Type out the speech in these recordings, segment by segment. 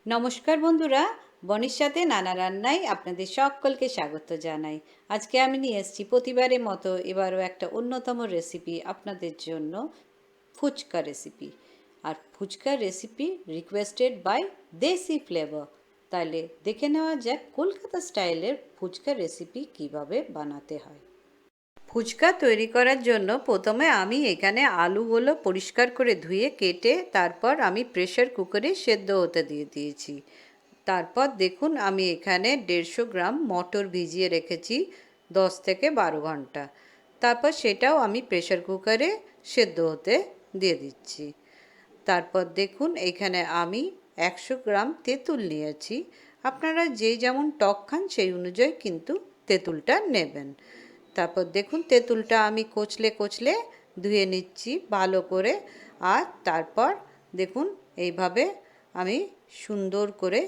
নমস্কার বন্ধুরা, বনির সাথে নানা রান্নায় আপনাদের সকলকে স্বাগত জানাই। আজকে আমি নিয়ে এসেছি প্রতিবারের মতো এবারও একটা অন্যতম রেসিপি আপনাদের জন্য, ফুচকা রেসিপি। আর fuchka recipe requested by Deshi Flavour. তাহলে দেখে নেওয়া যাক কলকাতা স্টাইলের ফুচকা রেসিপি কিভাবে বানাতে হয়। ফুচকা তৈরি করার জন্য প্রথমে আমি এখানে আলুগুলো পরিষ্কার করে ধুয়ে কেটে তারপর আমি প্রেসার কুকারে সেদ্ধ হতে দিয়ে দিয়েছি। তারপর দেখুন আমি এখানে 150 গ্রাম মটর ভিজিয়ে রেখেছি 10 থেকে 12 ঘন্টা। তারপর সেটাও আমি প্রেসার কুকারে সেদ্ধ হতে দিয়ে দিচ্ছি। তারপর দেখুন এখানে আমি 100 গ্রাম তেঁতুল নিয়েছি। আপনারা যে যেমন টক খান সেই অনুযায়ী কিন্তু তেঁতুলটা নেবেন। তারপর দেখুন তেঁতুলটা আমি কচলে কচলে ধুয়ে নিচ্ছি ভালো করে। আর তারপর দেখুন এইভাবে আমি সুন্দর করে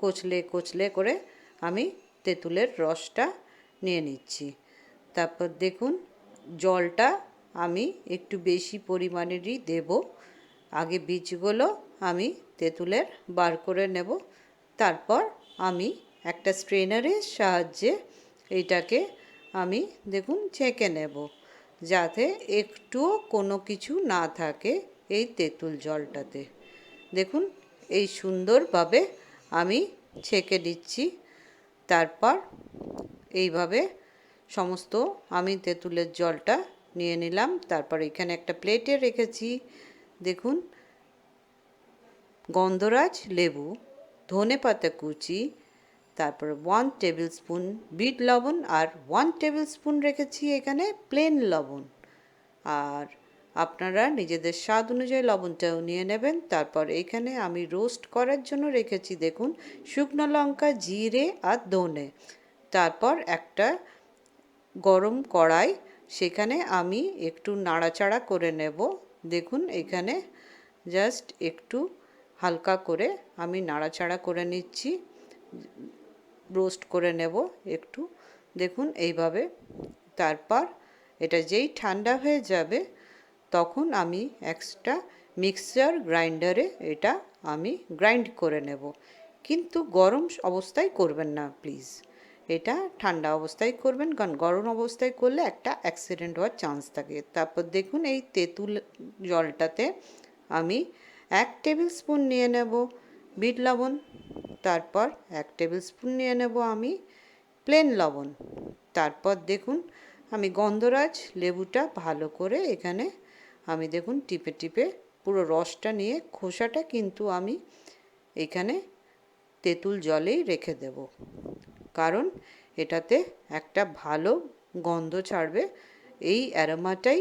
কচলে কচলে করে আমি তেঁতুলের রসটা নিয়ে নিচ্ছি। তারপর দেখুন জলটা আমি একটু বেশি পরিমাণেরই দেব। আগে বীজগুলো আমি তেঁতুলের বার করে নেব। তারপর আমি একটা স্ট্রেনারের সাহায্যে এইটাকে আমি দেখুন ছেঁকে নেব, যাতে একটুও কোনো কিছু না থাকে এই তেঁতুল জলটাতে। দেখুন এই সুন্দরভাবে আমি ছেঁকে দিচ্ছি। তারপর এইভাবে সমস্ত আমি তেঁতুলের জলটা নিয়ে নিলাম। তারপর এখানে একটা প্লেটে রেখেছি। দেখুন গন্ধরাজ লেবু, ধনেপাতা কুচি, তারপর 1 টেবিল স্পুন বিট লবণ আর 1 টেবিল স্পুন রেখেছি এখানে প্লেন লবণ। আর আপনারা নিজেদের স্বাদ অনুযায়ী লবণটাও নিয়ে নেবেন। তারপর এখানে আমি রোস্ট করার জন্য রেখেছি দেখুন শুকনো লঙ্কা, জিরে আর ধনে। তারপর একটা গরম কড়াই, সেখানে আমি একটু নাড়াচাড়া করে নেব। দেখুন এখানে জাস্ট একটু হালকা করে আমি নাড়াচাড়া করে নিচ্ছি, রোস্ট করে নেব একটু। দেখুন এইভাবে। তারপর এটা যেই ঠান্ডা হয়ে যাবে তখন আমি একটা মিক্সচার গ্রাইন্ডারে এটা আমি গ্রাইন্ড করে নেব। কিন্তু গরম অবস্থায় করবেন না প্লিজ, এটা ঠান্ডা অবস্থায় করবেন, কারণ গরম অবস্থায় করলে একটা অ্যাক্সিডেন্ট হওয়ার চান্স থাকে। তারপর দেখুন এই তেঁতুল জলটাতে আমি 1 টেবিল স্পুন নিয়ে নেব বিট লবণ। তারপর 1 টেবিল স্পুন নিয়ে নেব আমি প্লেন লবণ। তারপর দেখুন আমি গন্ধরাজ লেবুটা ভালো করে এখানে আমি দেখুন টিপে টিপে পুরো রসটা নিয়ে, খোসাটা কিন্তু আমি এখানে তেঁতুল জলেই রেখে দেব, কারণ এটাতে একটা ভালো গন্ধ ছাড়বে। এই অ্যারোমাটাই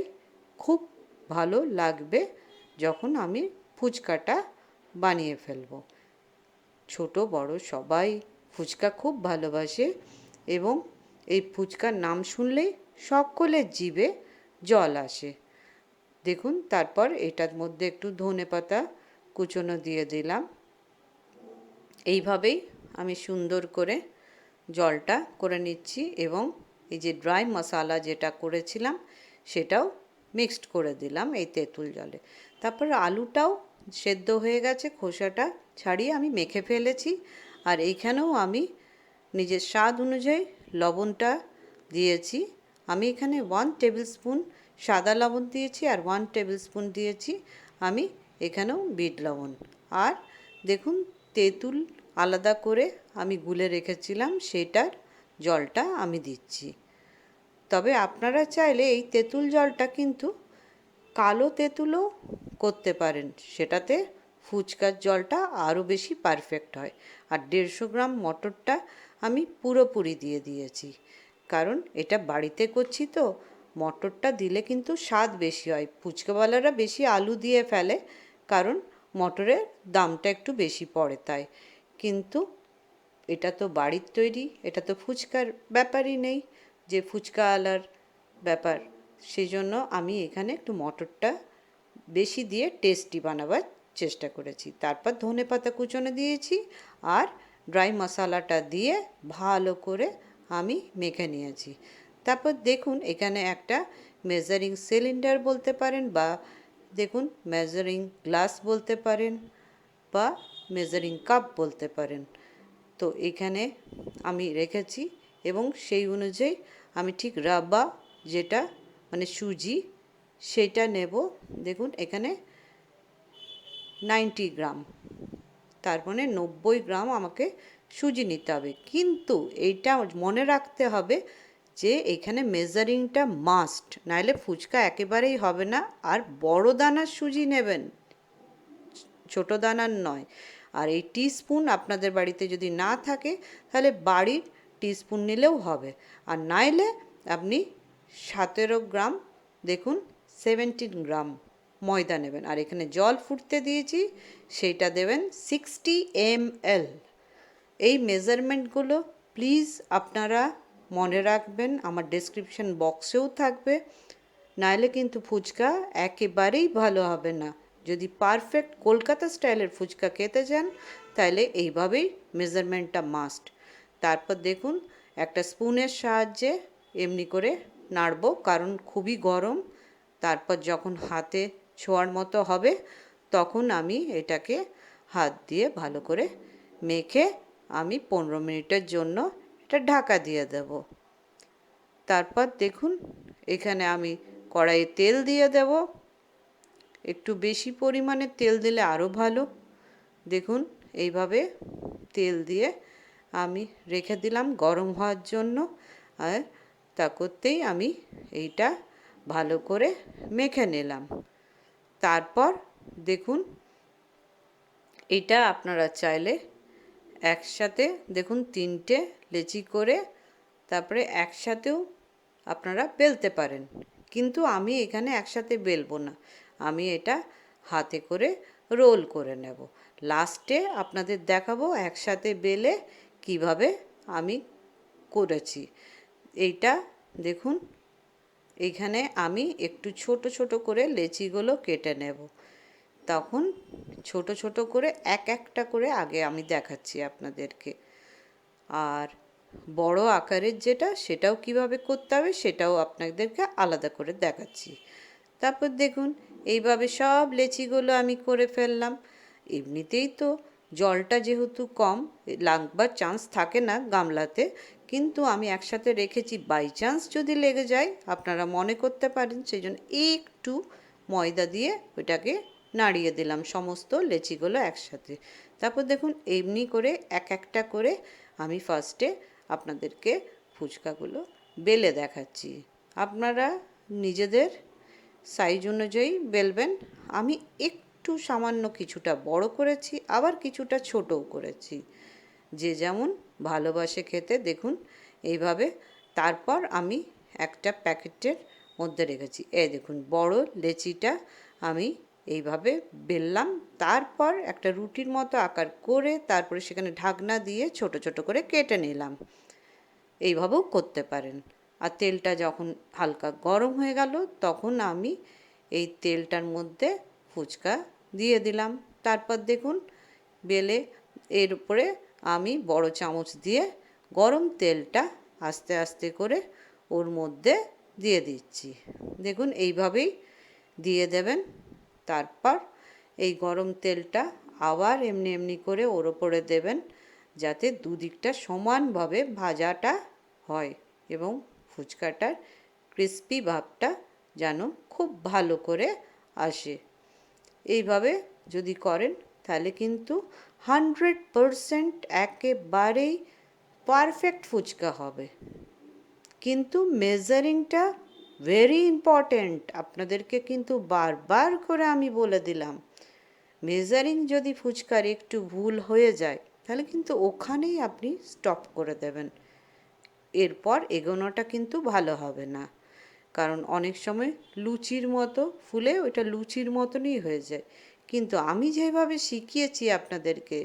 খুব ভালো লাগবে যখন আমি ফুচকাটা বানিয়ে ফেলব। ছোট বড় সবাই ফুচকা খুব ভালোবাসে এবং এই ফুচকার নাম শুনলেই সকলের জিভে জল আসে। দেখুন তারপর এটার মধ্যে একটু ধনেপাতা কুচনো দিয়ে দিলাম। এইভাবেই আমি সুন্দর করে জলটা করে নিচ্ছি এবং এই যে ড্রাই মশলা যেটা করেছিলাম সেটাও মিক্সড করে দিলাম এই তেঁতুল জলে। তারপর আলুটাও সেদ্ধ হয়ে গেছে, খোসাটা ছাড়িয়ে আমি মেখে ফেলেছি। আর এইখানেও আমি নিজের স্বাদ অনুযায়ী লবণটা দিয়েছি। আমি এখানে 1 টেবিল স্পুন সাদা লবণ দিয়েছি আর 1 টেবিল স্পুন দিয়েছি আমি এখানেও বিট লবণ। আর দেখুন তেঁতুল আলাদা করে আমি গুলে রেখেছিলাম, সেটার জলটা আমি দিচ্ছি। তবে আপনারা চাইলে এই তেঁতুল জলটা কিন্তু কালো তেঁতুলও করতে পারেন, সেটাতে ফুচকার জলটা আরও বেশি পারফেক্ট হয়। আর 150 গ্রাম মটরটা আমি পুরোপুরি দিয়ে দিয়েছি, কারণ এটা বাড়িতে করছি তো মটরটা দিলে কিন্তু স্বাদ বেশি হয়। ফুচকাওয়ালারা বেশি আলু দিয়ে ফেলে, কারণ মটরের দামটা একটু বেশি পড়ে তাই। কিন্তু এটা তো বাড়ির তৈরি, এটা তো ফুচকার ব্যাপারই নেই যে ফুচকাওয়ালার ব্যাপার। সেই জন্য আমি এখানে একটু মটরটা বেশি দিয়ে টেস্টি বানাবার চেষ্টা করেছি। তারপর ধনেপাতা কুচনো দিয়েছি আর ড্রাই মশলাটা দিয়ে ভালো করে আমি মেখে নিয়েছি। তারপর দেখুন এখানে একটা মেজারিং সিলিন্ডার বলতে পারেন বা দেখুন মেজারিং গ্লাস বলতে পারেন বা মেজারিং কাপ বলতে পারেন। তো এখানে আমি রেখেছি এবং সেই অনুযায়ী আমি ঠিক রাবা যেটা মানে সুজি সেটা নেব। দেখুন এখানে 90 গ্রাম, তার মানে 90 গ্রাম আমাকে সুজি নিতে হবে। কিন্তু এইটা মনে রাখতে হবে যে এখানে মেজারিংটা মাস্ট, নাহলে ফুচকা একেবারেই হবে না। আর বড় দানার সুজি নেবেন, ছোট দানার নয়। আর এই টিস্পুন আপনাদের বাড়িতে যদি না থাকে তাহলে বাড়ির টিস্পুন নিলেও হবে, আর নাইলে আপনি 17 গ্রাম, দেখুন 17 গ্রাম ময়দা নেবেন। আর এখানে জল ফুটতে দিয়েছি, সেইটা দেবেন 60 ml। এই মেজারমেন্টগুলো প্লিজ আপনারা মনে রাখবেন, আমার ডেসক্রিপশন বক্সেও থাকবে, নাহলে কিন্তু ফুচকা একেবারেই ভালো হবে না। যদি পারফেক্ট কলকাতা স্টাইলের ফুচকা খেতে চান তাহলে এইভাবেই মেজারমেন্টটা মাস্ট। তারপর দেখুন একটা স্পুনের সাহায্যে এমনি করে নাড়বো, কারণ খুবই গরম। তারপর যখন হাতে ছোঁয়ার মতো হবে তখন আমি এটাকে হাত দিয়ে ভালো করে মেখে আমি 15 মিনিটের জন্য এটা ঢাকা দিয়ে দেব। তারপর দেখুন এখানে আমি কড়াইয়ে তেল দিয়ে দেব, একটু বেশি পরিমাণে তেল দিলে আরও ভালো। দেখুন এইভাবে তেল দিয়ে আমি রেখে দিলাম গরম হওয়ার জন্য। আর তা করতেই আমি এইটা ভালো করে মেখে নিলাম। তারপর দেখুন এটা আপনারা চাইলে একসাথে দেখুন 3টে লেচি করে তারপরে একসাথেও আপনারা বেলতে পারেন, কিন্তু আমি এখানে একসাথে বেলবো না, আমি এটা হাতে করে রোল করে নেব। লাস্টে আপনাদের দেখাবো একসাথে বেলে কিভাবে আমি করেছি। এইটা দেখুন এইখানে আমি একটু ছোট ছোট করে লেচিগুলো কেটে নেব। তখন ছোট ছোট করে এক একটা করে আগে আমি দেখাচ্ছি আপনাদেরকে, আর বড় আকারের যেটা সেটাও কিভাবে করতে হবে সেটাও আপনাদেরকে আলাদা করে দেখাচ্ছি। তারপর দেখুন এইভাবে সব লেচিগুলো আমি করে ফেললাম। এমনিতেই তো জলটা যেহেতু কম লাগবার চান্স থাকে না গামলাতে, কিন্তু আমি একসাথে রেখেছি, বাই চান্স যদি লেগে যায় আপনারা মনে করতে পারেন, সেই জন্য একটু ময়দা দিয়ে ওইটাকে নাড়িয়ে দিলাম সমস্ত লেচিগুলো একসাথে। তারপর দেখুন এমনি করে এক একটা করে আমি ফার্স্টে আপনাদেরকে ফুচকাগুলো বেলে দেখাচ্ছি। আপনারা নিজেদের সাইজ অনুযায়ী বেলবেন। আমি একটু সামান্য কিছুটা বড় করেছি, আবার কিছুটা ছোটও করেছি, যে যেমন ভালোবাসে খেতে। দেখুন এইভাবে। তারপর আমি একটা প্যাকেটের মধ্যে রেখেছি। এই দেখুন বড় লেচিটা আমি এইভাবে বেললাম, তারপর একটা রুটির মতো আকার করে তারপরে সেখানে ঢাকনা দিয়ে ছোট ছোট করে কেটে নিলাম। এইভাবেও করতে পারেন। আর তেলটা যখন হালকা গরম হয়ে গেল তখন আমি এই তেলটার মধ্যে ফুচকা দিয়ে দিলাম। তারপর দেখুন বেলে এর উপরে আমি বড় চামচ দিয়ে গরম তেলটা আস্তে আস্তে করে ওর মধ্যে দিয়ে দিচ্ছি। দেখুন এইভাবেই দিয়ে দেবেন। তারপর এই গরম তেলটা আবার এমনি এমনি করে ওর ওপরে দেবেন, যাতে দুদিকটা সমানভাবে ভাজাটা হয় এবং ফুচকাটার ক্রিস্পি ভাবটা যেন খুব ভালো করে আসে। এইভাবে যদি করেন তাহলে কিন্তু 100% একেবারেই পারফেক্ট ফুচকা হবে। কিন্তু মেজারিংটা ভেরি ইম্পর্ট্যান্ট, আপনাদেরকে কিন্তু বারবার করে আমি বলে দিলাম। মেজারিং যদি ফুচকার একটু ভুল হয়ে যায় তাহলে কিন্তু ওখানেই আপনি স্টপ করে দেবেন, এরপর এগোনোটা কিন্তু ভালো হবে না। কারণ অনেক সময় লুচির মতো ফুলে ওইটা লুচির মতনই হয়ে যায়, কিন্তু আমি যেভাবে শিখিয়েছি আপনাদেরকে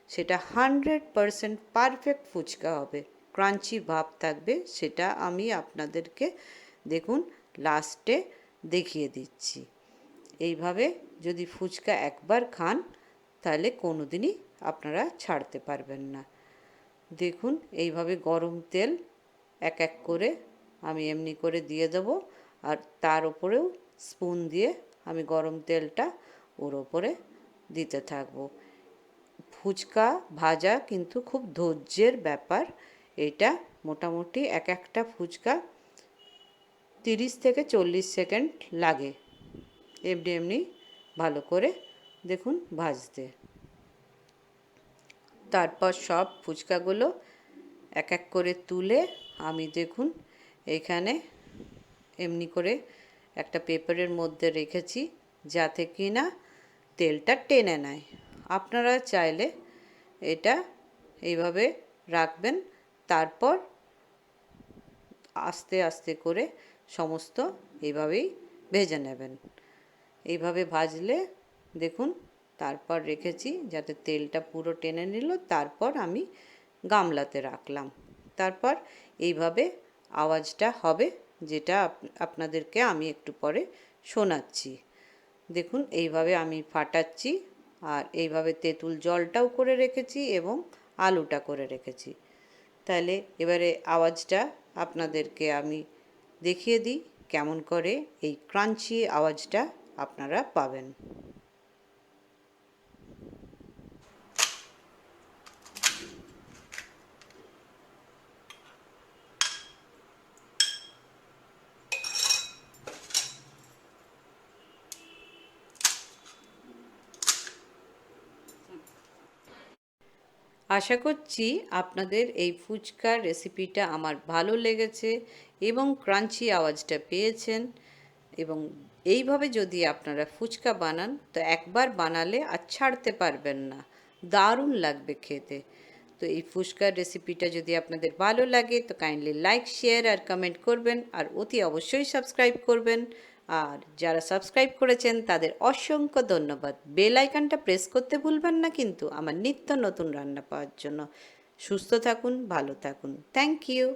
সেটা 100% পারফেক্ট ফুচকা হবে, ক্রাঞ্চি ভাব থাকবে। সেটা আমি আপনাদেরকে দেখুন লাস্টে দেখিয়ে দিচ্ছি। এইভাবে যদি ফুচকা একবার খান তাহলে কোনো দিনই আপনারা ছাড়তে পারবেন না। দেখুন এইভাবে গরম তেল এক এক করে আমি এমনি করে দিয়ে দেবো, আর তার উপরেও স্পুন দিয়ে আমি গরম তেলটা ওর ওপরে দিতে থাকবো। ফুচকা ভাজা কিন্তু খুব ধৈর্যের ব্যাপার। এটা মোটামুটি এক একটা ফুচকা 30 থেকে 40 সেকেন্ড লাগে এমনি এমনি ভালো করে দেখুন ভাজতে। তারপর সব ফুচকাগুলো এক এক করে তুলে আমি দেখুন এখানে এমনি করে একটা পেপারের মধ্যে রেখেছি, যাতে কি না তেলটা টেনে নেয়। আপনারা চাইলে এটা এইভাবে রাখবেন, তারপর আস্তে আস্তে করে সমস্ত এইভাবেই ভেজে নেবেন। এইভাবে ভাজলে দেখুন তারপর রেখেছি যাতে তেলটা পুরো টেনে নিল, তারপর আমি গামলাতে রাখলাম। তারপর এইভাবে আওয়াজটা হবে, যেটা আপনাদেরকে আমি একটু পরে শোনাচ্ছি। দেখুন এইভাবে আমি ফাটাচ্ছি, আর এইভাবে তেঁতুল জলটাও করে রেখেছি এবং আলুটা করে রেখেছি। তাহলে এবারে আওয়াজটা আপনাদেরকে আমি দেখিয়ে দিই কেমন করে এই ক্রাঞ্চি আওয়াজটা আপনারা পাবেন। আশা করছি আপনাদের এই ফুচকার রেসিপিটা আমার ভালো লেগেছে এবং ক্রাঞ্চি আওয়াজটা পেয়েছেন। এবং এইভাবে যদি আপনারা ফুচকা বানান তো একবার বানালে আর ছাড়তে পারবেন না, দারুণ লাগবে খেতে। তো এই ফুচকার রেসিপিটা যদি আপনাদের ভালো লাগে তো কাইন্ডলি লাইক, শেয়ার আর কমেন্ট করবেন, আর অতি অবশ্যই সাবস্ক্রাইব করবেন। আর যারা সাবস্ক্রাইব করেছেন তাদের অসংখ্য ধন্যবাদ। বেল আইকনটা প্রেস করতে ভুলবেন না কিন্তু আমার নিত্য নতুন রান্না পাওয়ার জন্য। সুস্থ থাকুন, ভালো থাকুন। Thank you.